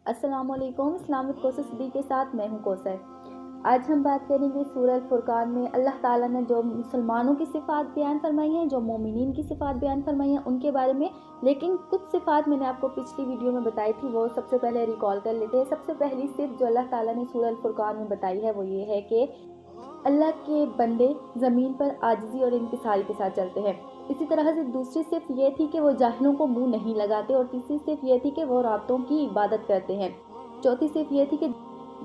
अस्सलाम वालेकुम। Islamic courses study के साथ मैं हूं कौसर। आज हम बात करेंगे सूरह फुरकान में अल्लाह ताला ने जो मुसलमानों की सिफ़ात बयान फरमाई हैं, जो मोमिनीन की सिफ़ात बयान फरमाई हैं उनके बारे में। लेकिन कुछ सिफ़ात मैंने आपको पिछली वीडियो में बताई थी, वो सबसे पहले रिकॉल कर लेते हैं। सबसे पहली सिफ़ जो अल्लाह ताला ने सूरह फुरकान में बताई है वो ये है कि अल्लाह के बंदे ज़मीन पर आजिज़ी और इंकिसारी के साथ चलते हैं। इसी तरह से दूसरी सिर्फ ये थी कि वो जाहिलों को मुंह नहीं लगाते, और तीसरी सिर्फ ये थी कि वो रातों की इबादत करते हैं। चौथी सिर्फ ये थी कि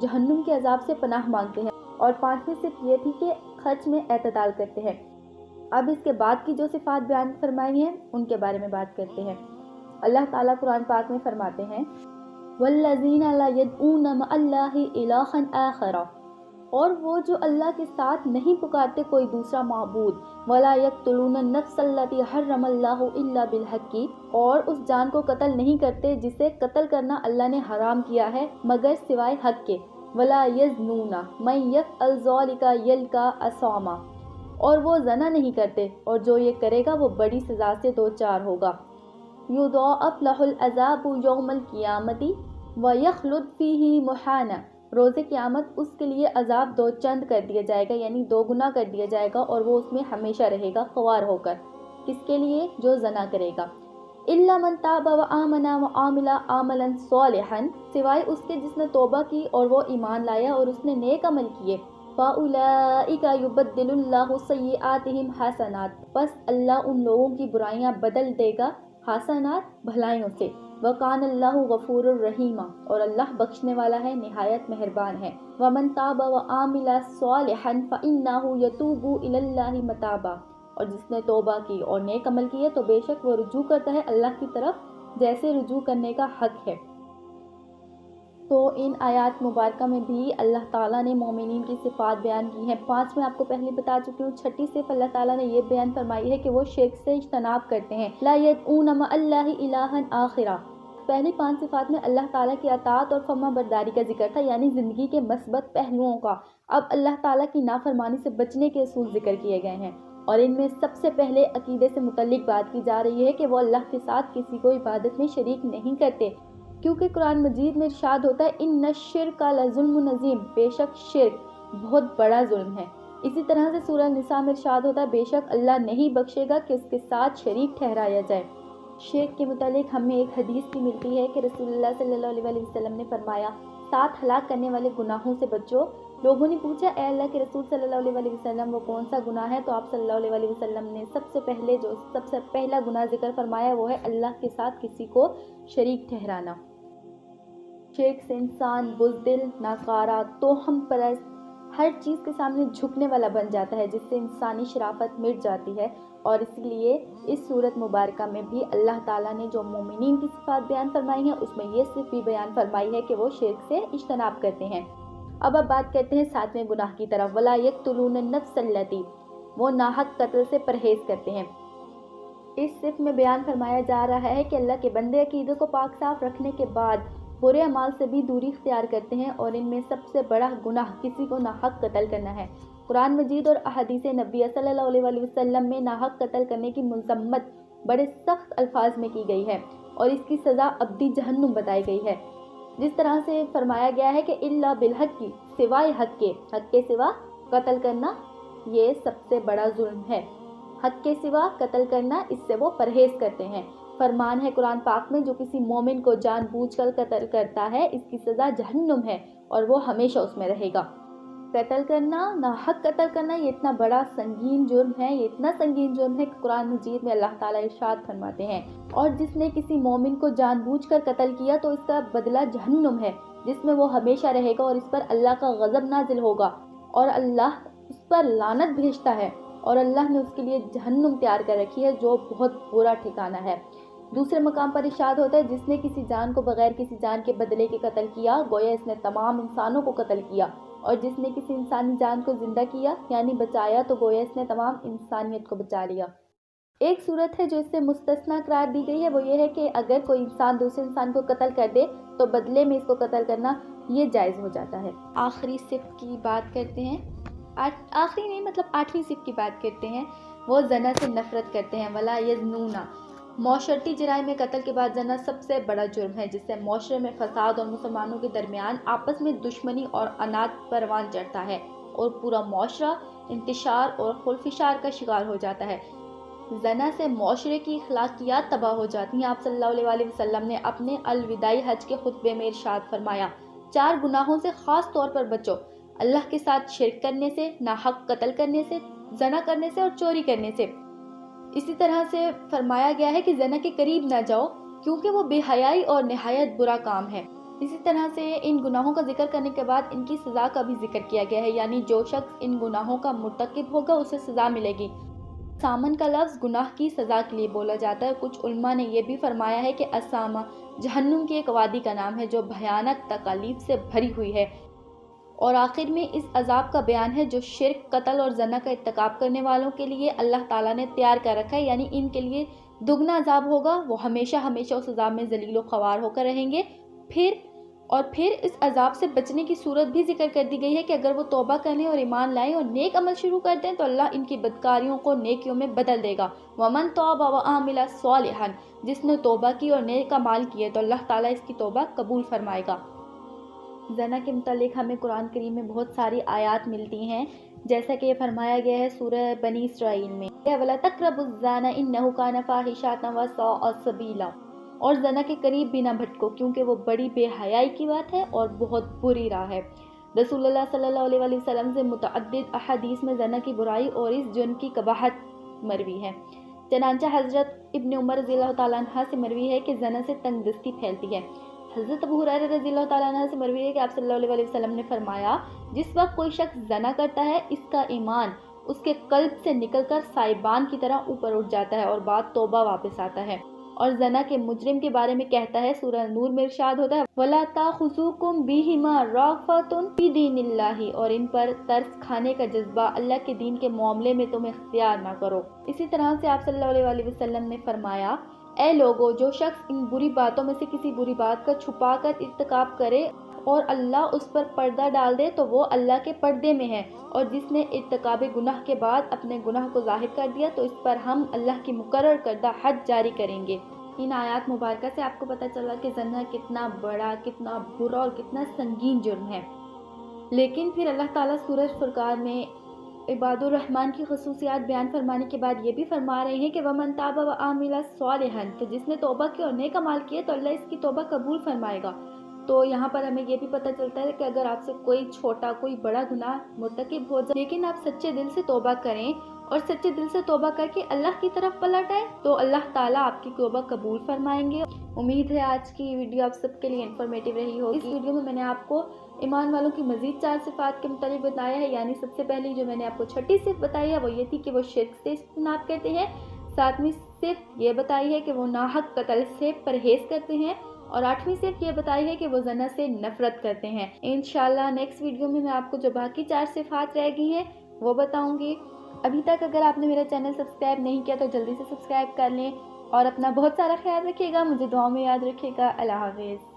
जहन्नुम के अजाब से पनाह मांगते हैं, और पांचवी सिर्फ ये थी कि खर्च में एतदाल करते हैं। अब इसके बाद की जो सिफात बयान फरमाई हैं उनके बारे में बात करते हैं। अल्लाह ताला कुरान पाक में फरमाते हैं, वल्लज़ीना ला यदऊना मअल्लाहि इलाहन आखरा, और वो जो अल्लाह के साथ नहीं पुकारते कोई दूसरा माबूद, वला यक़्तुलून नफ्सल्लती हर्रमल्लाहु इल्ला बिलहक्की, और उस जान को कत्ल नहीं करते जिसे कत्ल करना अल्लाह ने हराम किया है मगर सिवाय हक के, वला यज़नूना मन यफ़अल ज़ालिका यल्का असामा, और वो जना नहीं करते और जो ये करेगा वो बड़ी सज़ा से दो चार होगा। युदअफ़ लहुल अज़ाबु यौमल क़ियामती व यख़लुद फ़ीही मुहाना, रोज़े क़यामत उसके लिए अज़ाब दो चंद कर दिया जाएगा, यानी दो गुना कर दिया जाएगा, और वो उसमें हमेशा रहेगा ख़वार होकर। किसके लिए? जो जना करेगा। इल्ला मन ताबा व आमना व आमिला आमलन सालिहन, सिवाय उसके जिसने तौबा की और वो ईमान लाया और उसने नेक अमल किए। फ़उलाइका युबद्दिलुल्लाहु सय्यिआतिहिम हसनात, बस अल्लाह उन लोगों की बुराइयां बदल देगा हसनात भलाइयों से। वकानल्लाहु गफूरुर रहीमा, और अल्लाह बख्शने वाला है, निहायत मेहरबान है। वमन ताबा व आमिला सालिहन फ़इन्नहु यतूबु इलल्लाहि मताबा, और जिसने तौबा की और नेक अमल किए तो बेशक वो रुजू करता है अल्लाह की तरफ जैसे रुजू करने का हक है। तो इन आयात मुबारका में भी अल्लाह ताला ने मोमिनीन की सिफ़ात बयान की हैं। 5 में आपको पहले बता चुकी हूँ। छठी सिर्फ अल्लाह ताला ने ये बयान फरमाई है कि वो शिर्क से इज्तनाब करते हैं। ला यदऊना मअल्लाहि इलाहन आखिरा, पहली 5 सिफ़ात में अल्लाह ताला की अताअत और फर्मा बरदारी का जिक्र था, यानी ज़िंदगी के मस्बत पहलुओं का। अब अल्लाह ताला की नाफरमानी से बचने के असूल जिक्र किए गए हैं, और इनमें सबसे पहले अकीदे से मुतल्लिक बात की जा रही है कि वो अल्लाह के साथ किसी को इबादत में शरीक नहीं करते, क्योंकि कुरान मजीद में इरशाद होता है, इन्ना शिर्क लज़ुल्मुन अज़ीम, बेशक शिर्क बहुत बड़ा जुल्म है। इसी तरह से सूरह निसा में इरशाद होता है, बेशक अल्लाह नहीं बख्शेगा कि उसके साथ शरीक ठहराया जाए। शिर्क के मुतालिक हमें एक हदीस भी मिलती है कि रसूलुल्लाह सल्लल्लाहु अलैहि वसल्लम ने फरमाया, 7 हलाक करने वाले गुनाहों से बचो। लोगों ने पूछा, ए अल्लाह के रसूल सल्लल्लाहु अलैहि वसल्लम, वो कौन सा गुनाह है? तो आप सल्लल्लाहु अलैहि वसल्लम ने सबसे पहला गुनाह जिक्र फरमाया वो है अल्लाह के साथ किसी को शरीक ठहराना। शिर्क से इंसान बुज़दिल, नाकारा, तोहम परस्त, हर चीज़ के सामने झुकने वाला बन जाता है, जिससे इंसानी शराफत मिट जाती है। और इसलिए इस सूरत मुबारका में भी अल्लाह ताला ने जो मोमिनीन की सिफ़ात बयान फरमाई है उसमें ये सिर्फ भी बयान फरमाई है कि वो शिर्क से इज्तनाब करते हैं। अब बात करते हैं 7वें गुनाह की तरफ। वला यक़्तुलून नफ्सल्लती, वो नाहक कत्ल से परहेज़ करते हैं। इस सिर्फ में बयान फरमाया जा रहा है कि अल्लाह के बंदे अकीदे को पाक साफ रखने के बाद बुरे अमाल से भी दूरी इख्तियार करते हैं, और इनमें सबसे बड़ा गुनाह किसी को नाहक कत्ल करना है। कुरान मजीद और अहदीस नबी सल्लल्लाहु अलैहि वसल्लम में नाहक कत्ल करने की मज़म्मत बड़े सख्त अल्फाज में की गई है, और इसकी सज़ा अब्दी जहन्नुम बताई गई है। जिस तरह से फरमाया गया है कि इल्ला बिलहक्की, सिवाय हक के सिवा कत्ल करना ये सबसे बड़ा जुल्म है। हक के सिवा कत्ल करना, इससे वो परहेज़ करते हैं। फरमान है कुरान पाक में, जो किसी मोमिन को जानबूझकर कत्ल करता है इसकी सज़ा जहन्नुम है और वो हमेशा उसमें रहेगा। कत्ल करना, नाहक कत्ल करना, ये इतना बड़ा संगीन जुर्म है, ये इतना संगीन जुर्म है कि कुरान मजीद में अल्लाह ताला इरशाद फरमाते हैं, और जिसने किसी मोमिन को जानबूझकर कत्ल किया तो इसका बदला जहन्नुम है, जिसमें वो हमेशा रहेगा, और इस पर अल्लाह का गज़ब नाजिल होगा, और अल्लाह उस पर लानत भेजता है, और अल्लाह ने उसके लिए जहन्नुम तैयार कर रखी है जो बहुत बुरा ठिकाना है। दूसरे मकाम पर इरशाद होता है, जिसने किसी जान को बगैर किसी जान के बदले के कत्ल किया, गोया इसने तमाम इंसानों को कत्ल किया, और जिसने किसी इंसानी जान को जिंदा किया यानी बचाया, तो गोया इसने तमाम इंसानियत को बचा लिया। एक सूरत है जो इससे मुस्तस्ना करार दी गई है, वो ये है कि अगर कोई इंसान दूसरे इंसान को कत्ल कर दे तो बदले में इसको कत्ल करना ये जायज़ हो जाता है। आखिरी सिफ़ की बात करते हैं, आखिरी नहीं मतलब 8वीं सिफ़ की बात करते हैं। वो जना से नफ़रत करते हैं। वला यज़नूना, معاشرتی جرائم میں قتل کے بعد زنا سب سے بڑا جرم ہے، جس سے معاشرے میں فساد اور مسلمانوں کے درمیان آپس میں دشمنی اور عناد پروان چڑھتا ہے اور پورا معاشرہ انتشار اور خلفشار کا شکار ہو جاتا ہے۔ زنا سے معاشرے کی اخلاقیات تباہ ہو جاتی ہیں۔ آپ صلی اللہ علیہ وسلم نے اپنے الوداعی حج کے خطبے میں ارشاد فرمایا، 4 گناہوں سے خاص طور پر بچو، اللہ کے ساتھ شرک کرنے سے، ناحق قتل کرنے سے، زنا کرنے سے اور چوری کرنے سے۔ اسی طرح سے فرمایا گیا ہے کہ زنا کے قریب نہ جاؤ کیونکہ وہ بے حیائی اور نہایت برا کام ہے۔ اسی طرح سے ان گناہوں کا ذکر کرنے کے بعد ان کی سزا کا بھی ذکر کیا گیا ہے، یعنی جو شخص ان گناہوں کا مرتکب ہوگا اسے سزا ملے گی۔ سامن کا لفظ گناہ کی سزا کے لیے بولا جاتا ہے۔ کچھ علماء نے یہ بھی فرمایا ہے کہ اسامہ جہنم کی ایک وادی کا نام ہے جو بھیانک تکالیف سے بھری ہوئی ہے۔ اور آخر میں اس عذاب کا بیان ہے جو شرک، قتل اور زنا کا ارتکاب کرنے والوں کے لیے اللہ تعالیٰ نے تیار کر رکھا ہے، یعنی ان کے لیے دگنا عذاب ہوگا، وہ ہمیشہ ہمیشہ اس عذاب میں ذلیل و خوار ہو کر رہیں گے۔ پھر اس عذاب سے بچنے کی صورت بھی ذکر کر دی گئی ہے کہ اگر وہ توبہ کریں اور ایمان لائیں اور نیک عمل شروع کر دیں تو اللہ ان کی بدکاریوں کو نیکیوں میں بدل دے گا۔ وَمَن تَابَ وَعَمِلَ صَالِحًا، جس نے توبہ کی اور نیک اعمال کیے تو اللہ تعالیٰ اس کی توبہ قبول فرمائے گا۔ زنا کے متعلق ہمیں قرآن کریم میں بہت ساری آیات ملتی ہیں، جیسا کہ یہ فرمایا گیا ہے سورہ بنی اسرائیل میں، وَلَا تَقْرَبُوا الزَّانَ إِنَّهُ كَانَ فَاحِشَةً وَسَاءَ سَبِيلًا، اور زنا کے قریب بھی نہ بھٹکو کیونکہ وہ بڑی بے حیائی کی بات ہے اور بہت بری راہ ہے۔ رسول اللہ صلی اللہ علیہ وسلم سے متعدد احادیث میں زنا کی برائی اور اس جرم کی قباحت مروی ہے۔ چنانچہ حضرت ابن عمر رضی اللہ تعالیٰ عنہ سے مروی ہے کہ زنا سے تنگ دستی پھیلتی ہے۔ حضرت ابو ہریرہ رضی اللہ تعالیٰ عنہ سے مروی ہے کہ آپ صلی اللہ علیہ وسلم نے فرمایا، جس وقت کوئی شخص زنا کرتا ہے اس کا ایمان اس کے قلب سے نکل کر سائبان کی طرح اوپر اٹھ جاتا ہے اور بعد توبہ واپس آتا ہے۔ اور زنا کے مجرم کے بارے میں کہتا ہے، سورہ نور میں ارشاد ہوتا ہے، وَلَا تَأْخُذُكُمْ بِهِمَا رَأْفَةٌ فِي دِينِ اللَّهِ، اور ان پر ترس کھانے کا جذبہ اللہ کے دین کے معاملے میں تم اختیار نہ کرو۔ اسی طرح سے آپ صلی اللہ علیہ وسلم نے فرمایا، اے لوگو، جو شخص ان بری باتوں میں سے کسی بری بات کا چھپا کر ارتکاب کرے اور اللہ اس پر پردہ ڈال دے تو وہ اللہ کے پردے میں ہے، اور جس نے ارتکاب گناہ کے بعد اپنے گناہ کو ظاہر کر دیا تو اس پر ہم اللہ کی مقرر کردہ حد جاری کریں گے۔ ان آیات مبارکہ سے آپ کو پتہ چلا کہ زنا کتنا بڑا، کتنا برا اور کتنا سنگین جرم ہے۔ لیکن پھر اللہ تعالیٰ سورہ فرقان میں عباد الرحمن کی خصوصیات بیان فرمانے کے بعد یہ بھی فرما رہے ہیں کہ وَمَن تَابَ وَعَمِلَ صَالِحًا، تو جس نے توبہ کی اور نیک اعمال کیے تو اللہ اس کی توبہ قبول فرمائے گا۔ تو یہاں پر ہمیں یہ بھی پتہ چلتا ہے کہ اگر آپ سے کوئی چھوٹا کوئی بڑا گناہ مرتکب ہو جائے لیکن آپ سچے دل سے توبہ کریں اور سچے دل سے توبہ کر کے اللہ کی طرف پلٹ آئے تو اللہ تعالیٰ آپ کی توبہ قبول فرمائیں گے۔ امید ہے آج کی ویڈیو آپ سب کے لیے انفارمیٹیو رہی ہوگی۔ اس ویڈیو میں نے آپ کو ایمان والوں کی مزید 4 صفات کے متعلق بتایا ہے، یعنی سب سے پہلی جو میں نے آپ کو چھٹی صفت بتائی ہے وہ یہ تھی کہ وہ شرک سے اجتناب کرتے ہیں، 7ویں صفت یہ بتائی ہے کہ وہ ناحق قتل سے پرہیز کرتے ہیں، اور 8ویں صفت یہ بتائی ہے کہ وہ زنا سے نفرت کرتے ہیں۔ انشاءاللہ نیکسٹ ویڈیو میں آپ کو جو باقی 4 صفات رہ گئی ہیں وہ بتاؤں گی۔ ابھی تک اگر آپ نے میرا چینل سبسکرائب نہیں کیا تو جلدی سے سبسکرائب کر لیں، اور اپنا بہت سارا خیال رکھیے گا، مجھے دعاؤں میں یاد رکھیے گا۔ اللہ حافظ۔